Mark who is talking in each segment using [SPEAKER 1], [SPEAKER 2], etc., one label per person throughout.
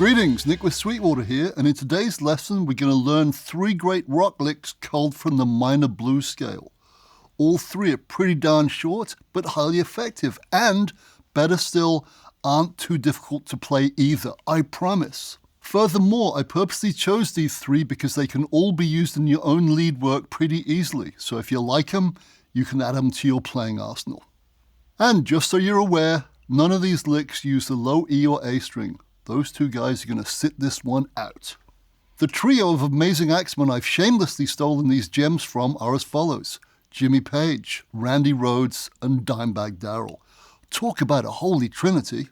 [SPEAKER 1] Greetings, Nick with Sweetwater here, and in today's lesson we're going to learn 3 great rock licks culled from the minor blues scale. All 3 are pretty darn short, but highly effective, and, better still, aren't too difficult to play either, I promise. Furthermore, I purposely chose these 3 because they can all be used in your own lead work pretty easily, so if you like them, you can add them to your playing arsenal. And just so you're aware, none of these licks use the low E or A string. Those 2 guys are going to sit this one out. The trio of amazing axemen I've shamelessly stolen these gems from are as follows: Jimmy Page, Randy Rhoads, and Dimebag Darrell. Talk about a holy trinity.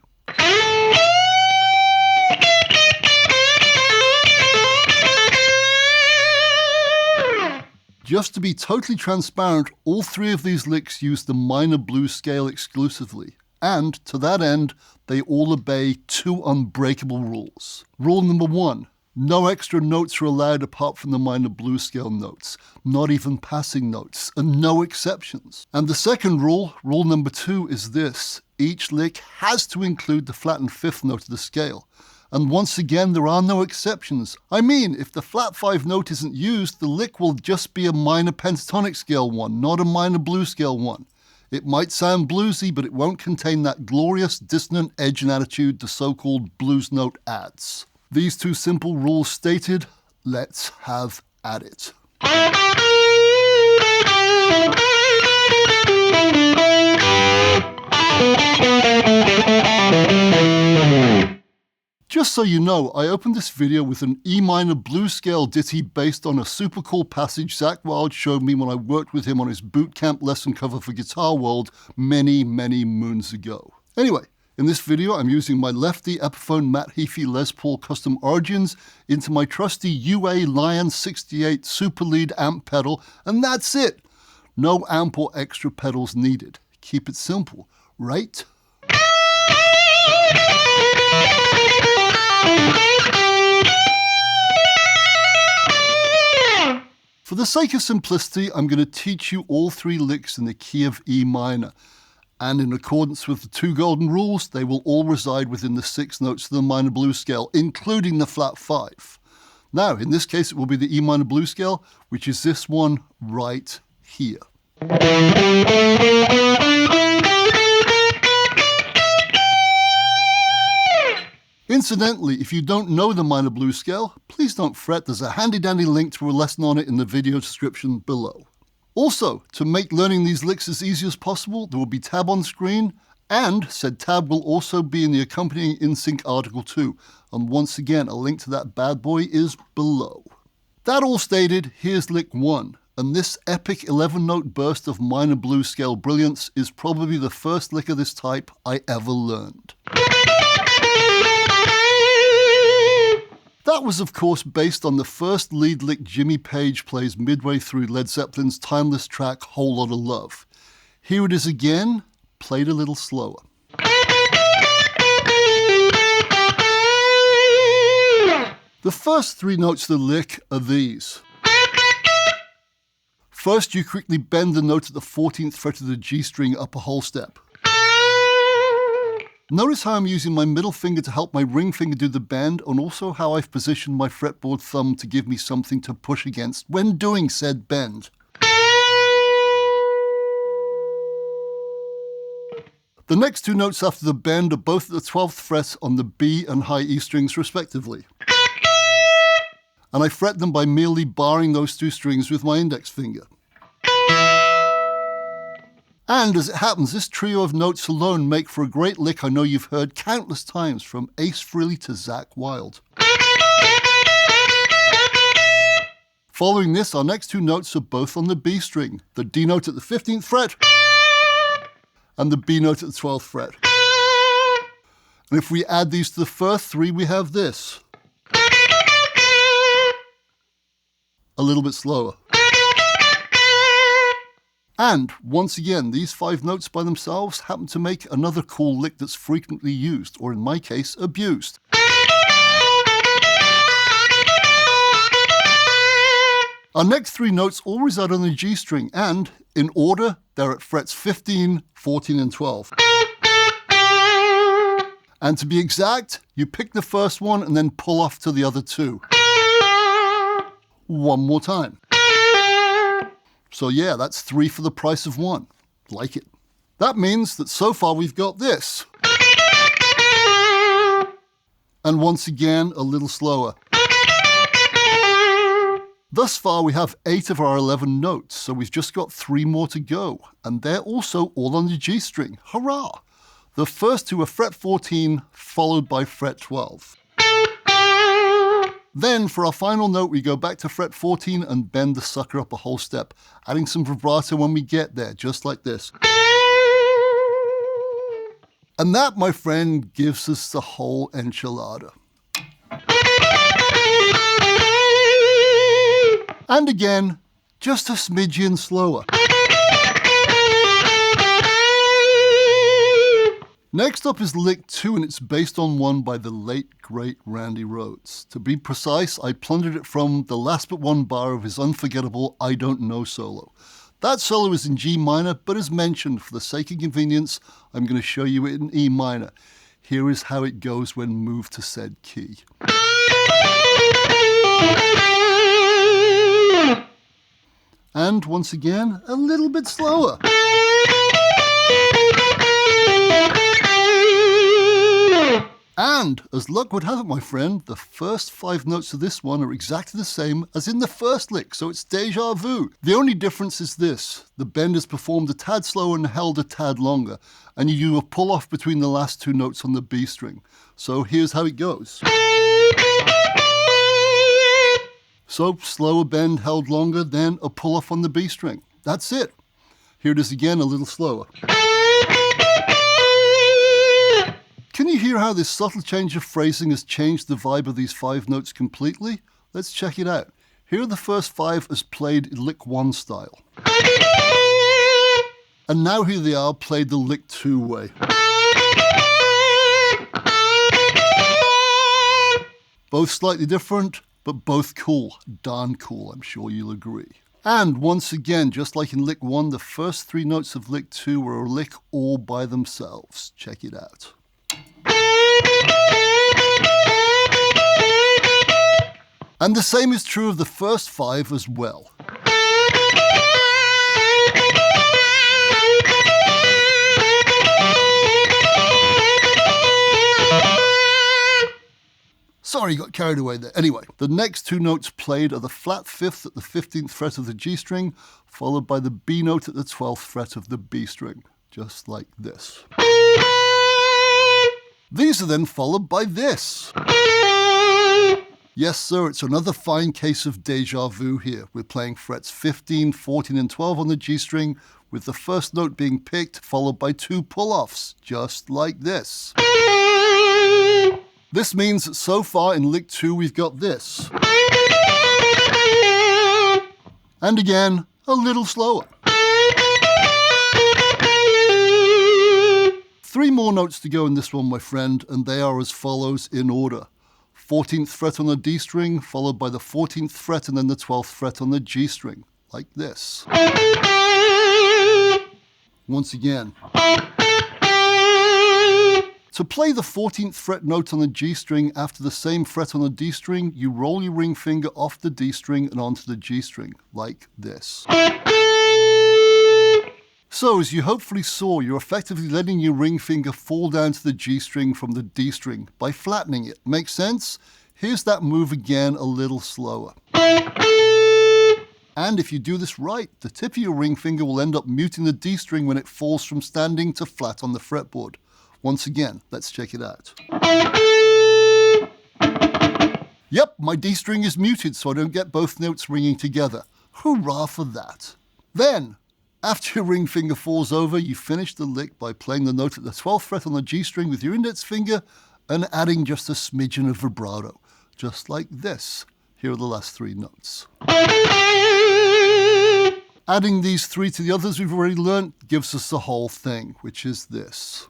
[SPEAKER 1] Just to be totally transparent, all 3 of these licks use the minor blues scale exclusively. And, to that end, they all obey 2 unbreakable rules. Rule number 1, no extra notes are allowed apart from the minor blues scale notes, not even passing notes, and no exceptions. And the second rule, rule number 2, is this: each lick has to include the flattened 5th note of the scale. And once again, there are no exceptions. I mean, if the flat 5 note isn't used, the lick will just be a minor pentatonic scale 1, not a minor blues scale 1. It might sound bluesy, but it won't contain that glorious dissonant edge and attitude the so-called blues note adds. These 2 simple rules stated, let's have at it. Just so you know, I opened this video with an E minor blues scale ditty based on a super cool passage Zakk Wylde showed me when I worked with him on his boot camp lesson cover for Guitar World many moons ago. Anyway, in this video I'm using my lefty Epiphone Matt Heafy Les Paul Custom Origins into my trusty UA Lion 68 Super Lead amp pedal, and that's it! No amp or extra pedals needed. Keep it simple, right? For the sake of simplicity, I'm going to teach you all 3 licks in the key of E minor, and in accordance with the 2 golden rules, they will all reside within the 6 notes of the minor blues scale, including the flat 5. Now, in this case, it will be the E minor blues scale, which is this one right here. Incidentally, if you don't know the minor blues scale, please don't fret, there's a handy-dandy link to a lesson on it in the video description below. Also, to make learning these licks as easy as possible, there will be tab on screen, and said tab will also be in the accompanying InSync article too, and once again, a link to that bad boy is below. That all stated, here's lick 1, and this epic 11-note burst of minor blues scale brilliance is probably the first lick of this type I ever learned. That was, of course, based on the first lead lick Jimmy Page plays midway through Led Zeppelin's timeless track, Whole Lotta Love. Here it is again, played a little slower. The first 3 notes of the lick are these. First, you quickly bend the note at the 14th fret of the G string up a whole step. Notice how I'm using my middle finger to help my ring finger do the bend, and also how I've positioned my fretboard thumb to give me something to push against when doing said bend. The next 2 notes after the bend are both at the 12th fret on the B and high E strings respectively. And I fret them by merely barring those 2 strings with my index finger. And as it happens, this trio of notes alone make for a great lick I know you've heard countless times from Ace Frehley to Zakk Wylde. Following this, our next 2 notes are both on the B string, the D note at the 15th fret and the B note at the 12th fret. And if we add these to the first 3, we have this. A little bit slower. And, once again, these 5 notes by themselves happen to make another cool lick that's frequently used, or in my case, abused. Our next 3 notes all reside on the G string, and, in order, they're at frets 15, 14, and 12. And to be exact, you pick the first one and then pull off to the other two. One more time. So yeah, that's 3 for the price of 1. Like it. That means that so far we've got this. And once again, a little slower. Thus far we have 8 of our 11 notes, so we've just got 3 more to go. And they're also all on the G string. Hurrah! The first 2 are fret 14, followed by fret 12. Then, for our final note, we go back to fret 14 and bend the sucker up a whole step, adding some vibrato when we get there, just like this. And that, my friend, gives us the whole enchilada. And again, just a smidgen slower. Next up is lick 2, and it's based on one by the late, great Randy Rhoads. To be precise, I plundered it from the last but one bar of his unforgettable I Don't Know solo. That solo is in G minor, but as mentioned, for the sake of convenience, I'm going to show you it in E minor. Here is how it goes when moved to said key. And once again, a little bit slower. And, as luck would have it, my friend, the first 5 notes of this one are exactly the same as in the first lick, so it's déjà vu. The only difference is this: the bend is performed a tad slower and held a tad longer, and you do a pull-off between the last 2 notes on the B string. So here's how it goes. So, slower bend held longer, then a pull-off on the B string. That's it. Here it is again, a little slower. Can you hear how this subtle change of phrasing has changed the vibe of these 5 notes completely? Let's check it out. Here are the first 5 as played in lick 1 style. And now here they are played the lick 2 way. Both slightly different, but both cool. Darn cool, I'm sure you'll agree. And once again, just like in lick 1, the first 3 notes of lick 2 were a lick all by themselves. Check it out. And the same is true of the first 5 as well. Sorry, got carried away there. Anyway, the next 2 notes played are the flat 5th at the 15th fret of the G string, followed by the B note at the 12th fret of the B string, just like this. These are then followed by this. Yes, sir, it's another fine case of déjà vu here. We're playing frets 15, 14, and 12 on the G string, with the first note being picked, followed by 2 pull-offs, just like this. This means that so far in lick 2 we've got this. And again, a little slower. 3 more notes to go in this one, my friend, and they are as follows in order. 14th fret on the D string, followed by the 14th fret and then the 12th fret on the G string, like this. Once again. To play the 14th fret note on the G string after the same fret on the D string, you roll your ring finger off the D string and onto the G string, like this. So, as you hopefully saw, you're effectively letting your ring finger fall down to the G string from the D string by flattening it. Make sense? Here's that move again, a little slower. And if you do this right, the tip of your ring finger will end up muting the D string when it falls from standing to flat on the fretboard. Once again, let's check it out. Yep, my D string is muted so I don't get both notes ringing together. Hurrah for that. Then, after your ring finger falls over, you finish the lick by playing the note at the 12th fret on the G string with your index finger and adding just a smidgen of vibrato, just like this. Here are the last 3 notes. Adding these 3 to the others we've already learnt gives us the whole thing, which is this.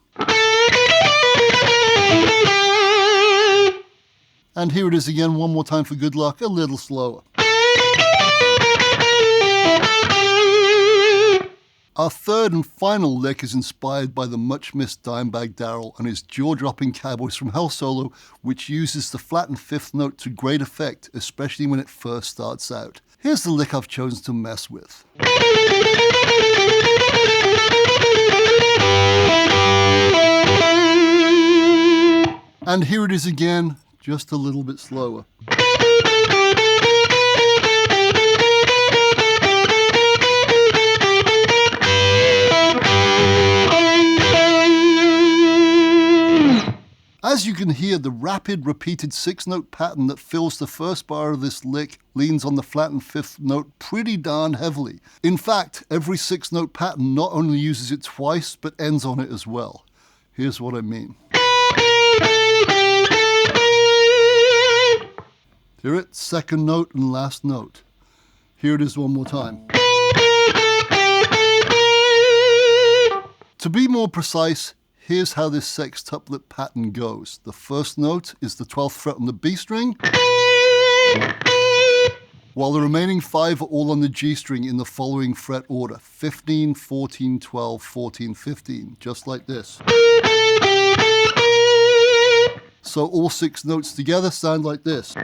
[SPEAKER 1] And here it is again, one more time for good luck, a little slower. Our third and final lick is inspired by the much-missed Dimebag Darrell and his jaw-dropping Cowboys from Hell solo, which uses the flattened fifth note to great effect, especially when it first starts out. Here's the lick I've chosen to mess with. And here it is again, just a little bit slower. As you can hear, the rapid, repeated six-note pattern that fills the first bar of this lick leans on the flattened fifth note pretty darn heavily. In fact, every six-note pattern not only uses it twice, but ends on it as well. Here's what I mean. Hear it? Second note and last note. Here it is one more time. To be more precise, here's how this sextuplet pattern goes. The first note is the 12th fret on the B string, while the remaining 5 are all on the G string in the following fret order: 15, 14, 12, 14, 15, just like this. So all 6 notes together sound like this.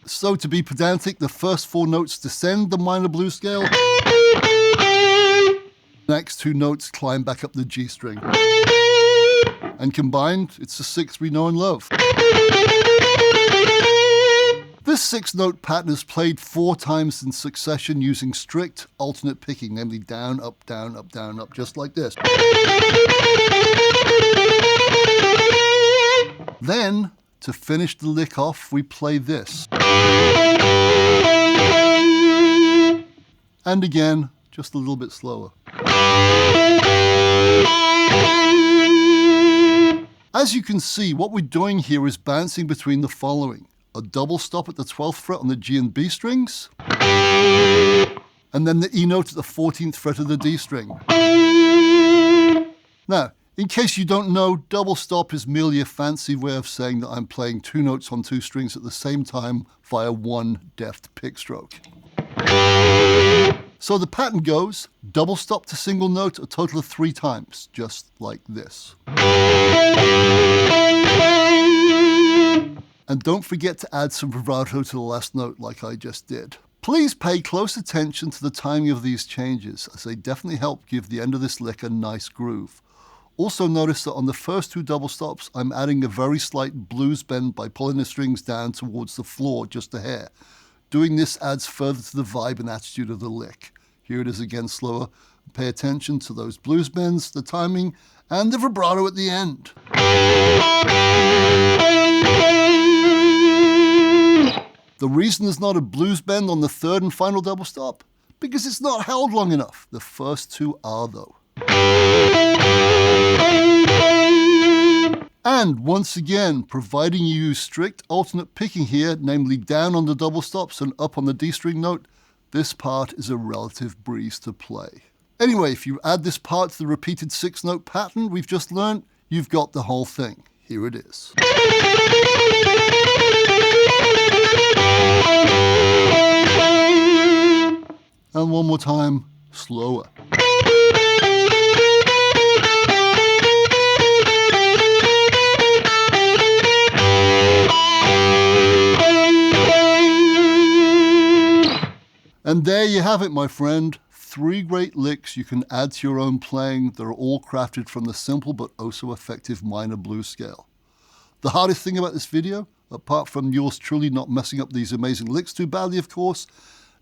[SPEAKER 1] So to be pedantic, the first 4 notes descend the minor blues scale. Next 2 notes climb back up the G string. And combined, it's the 6 we know and love. This 6-note pattern is played 4 times in succession using strict alternate picking, namely down, up, down, up, down, up, just like this. Then, to finish the lick off, we play this. And again, just a little bit slower. As you can see, what we're doing here is bouncing between the following: a double stop at the 12th fret on the G and B strings, and then the E note at the 14th fret of the D string. Now, in case you don't know, double stop is merely a fancy way of saying that I'm playing 2 notes on 2 strings at the same time via 1 deft pick stroke. So the pattern goes: double stop to single note a total of 3 times, just like this. And don't forget to add some vibrato to the last note like I just did. Please pay close attention to the timing of these changes, as they definitely help give the end of this lick a nice groove. Also notice that on the first 2 double stops, I'm adding a very slight blues bend by pulling the strings down towards the floor just a hair. Doing this adds further to the vibe and attitude of the lick. Here it is again slower. Pay attention to those blues bends, the timing, and the vibrato at the end. The reason there's not a blues bend on the third and final double stop? Because it's not held long enough. The first 2 are though. And once again, providing you use strict alternate picking here, namely down on the double stops and up on the D string note, this part is a relative breeze to play. Anyway, if you add this part to the repeated 6-note pattern we've just learned, you've got the whole thing. Here it is. And one more time, slower. And there you have it, my friend. 3 great licks you can add to your own playing that are all crafted from the simple but oh so effective minor blues scale. The hardest thing about this video, apart from yours truly not messing up these amazing licks too badly, of course,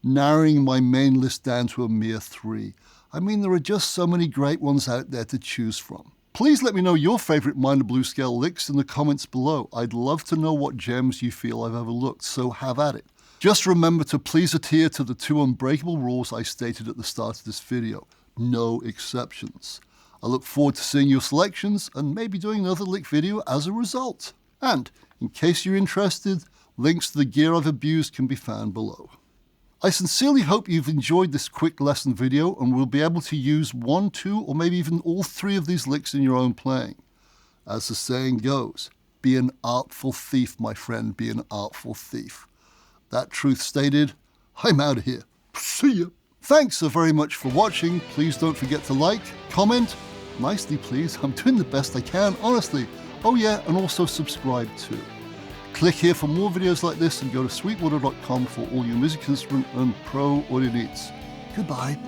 [SPEAKER 1] narrowing my main list down to a mere 3. I mean, there are just so many great ones out there to choose from. Please let me know your favorite minor blues scale licks in the comments below. I'd love to know what gems you feel I've overlooked, so have at it. Just remember to please adhere to the 2 unbreakable rules I stated at the start of this video. No exceptions. I look forward to seeing your selections and maybe doing another lick video as a result. And in case you're interested, links to the gear I've abused can be found below. I sincerely hope you've enjoyed this quick lesson video and will be able to use 1, 2, or maybe even all 3 of these licks in your own playing. As the saying goes, be an artful thief, my friend, be an artful thief. That truth stated, I'm out of here. See ya. Thanks so very much for watching. Please don't forget to like, comment, nicely please, I'm doing the best I can, honestly. Oh yeah, and also subscribe too. Click here for more videos like this and go to sweetwater.com for all your music instrument and pro audio needs. Goodbye.